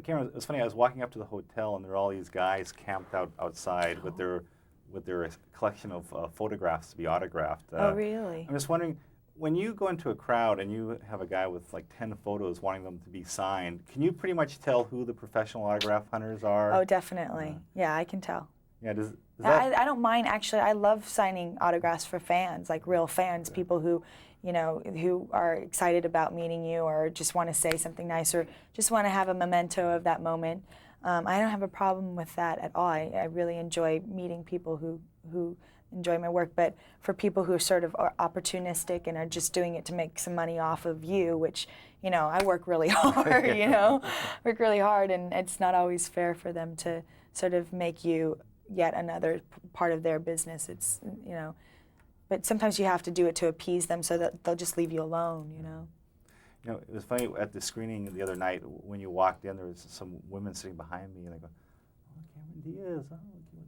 Cameron, it was funny. I was walking up to the hotel, and there were all these guys camped outside with their collection of photographs to be autographed. Oh, really? I'm just wondering, when you go into a crowd and you have a guy with like 10 photos wanting them to be signed, can you pretty much tell who the professional autograph hunters are? Oh, definitely. Yeah, I can tell. Yeah, does that... I don't mind, actually. I love signing autographs for fans, like real fans, people who, who are excited about meeting you or just want to say something nice or just want to have a memento of that moment. I don't have a problem with that at all. I really enjoy meeting people who enjoy my work, but for people who are sort of opportunistic and are just doing it to make some money off of you, which, I work really hard, work really hard, and it's not always fair for them to sort of make you yet another part of their business. It's, but sometimes you have to do it to appease them so that they'll just leave you alone, It was funny at the screening the other night when you walked in. There was some women sitting behind me, and I go, "Oh, Cameron Diaz! Oh,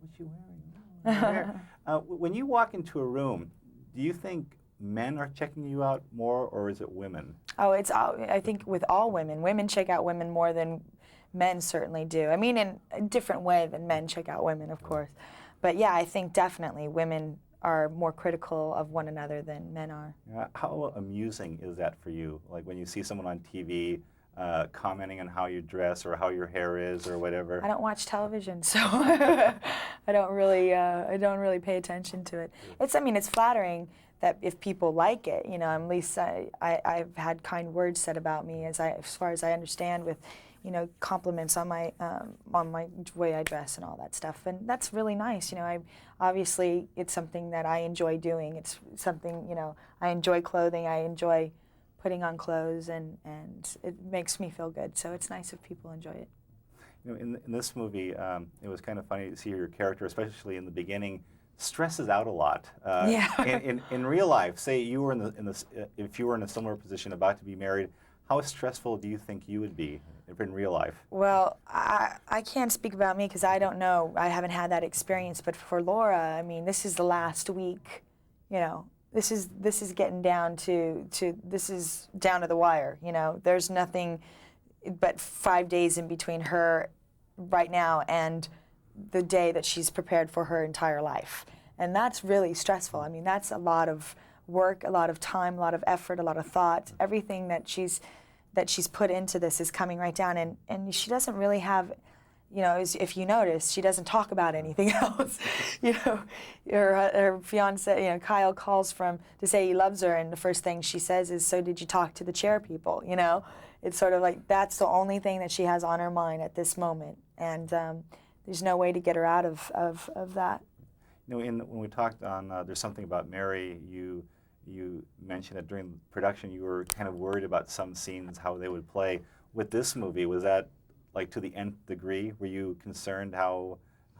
what's she wearing?" When you walk into a room, do you think men are checking you out more, or is it women? Oh, I think with all women check out women more than men certainly do. I mean, in a different way than men check out women, of course. But yeah, I think definitely women are more critical of one another than men are. Yeah, how amusing is that for you? Like when you see someone on TV commenting on how you dress or how your hair is or whatever. I don't watch television, so I don't really pay attention to it. It's flattering that if people like it, at least I've had kind words said about me as far as I understand, with compliments on my way I dress and all that stuff, and that's really nice. Obviously it's something that I enjoy doing. It's something, I enjoy clothing. I enjoy putting on clothes, and it makes me feel good. So it's nice if people enjoy it. In this movie, it was kind of funny to see your character, especially in the beginning, stresses out a lot. Yeah. In real life, say you were if you were in a similar position about to be married, how stressful do you think you would be in real life? Well, I can't speak about me because I don't know. I haven't had that experience. But for Laura, I mean, this is the last week. This is getting down this is down to the wire. There's nothing but 5 days in between her right now and the day that she's prepared for her entire life, and that's really stressful. I mean, that's a lot of work, a lot of time, a lot of effort, a lot of thought. Everything that she's put into this is coming right down, and she doesn't really have, if you notice, she doesn't talk about anything else. Her fiance, Kyle, calls to say he loves her, and the first thing she says is, "So did you talk to the chair people?" It's sort of like that's the only thing that she has on her mind at this moment, and there's no way to get her out of that. When we talked on There's Something About Mary, you mentioned that during production you were kind of worried about some scenes, how they would play. With this movie, was that like to the nth degree? Were you concerned how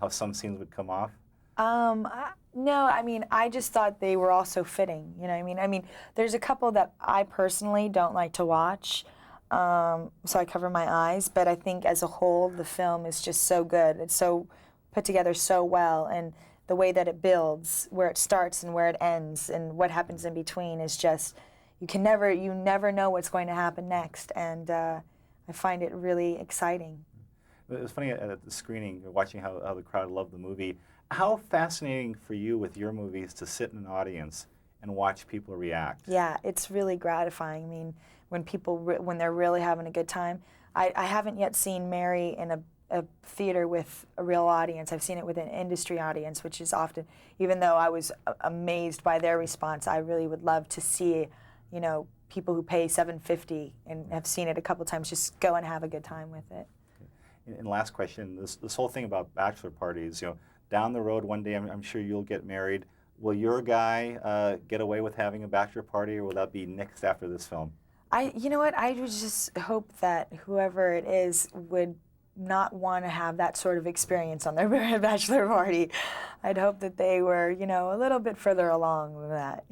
some scenes would come off? No, I mean, I just thought they were all so fitting. I mean, there's a couple that I personally don't like to watch, so I cover my eyes. But I think as a whole, the film is just so good. It's so put together so well, and the way that it builds, where it starts and where it ends, and what happens in between is just, you never know what's going to happen next, and I find it really exciting. It was funny at the screening, watching how the crowd loved the movie. How fascinating for you with your movies to sit in an audience and watch people react? Yeah, it's really gratifying. I mean, when they're really having a good time. I haven't yet seen Mary in a theater with a real audience. I've seen it with an industry audience, which is often, even though I was amazed by their response, I really would love to see, people who pay $7.50 and have seen it a couple times just go and have a good time with it. And last question, this whole thing about bachelor parties, down the road one day I'm sure you'll get married. Will your guy get away with having a bachelor party, or will that be nixed after this film? You know what, I would just hope that whoever it is would not want to have that sort of experience on their bachelor party. I'd hope that they were, a little bit further along than that,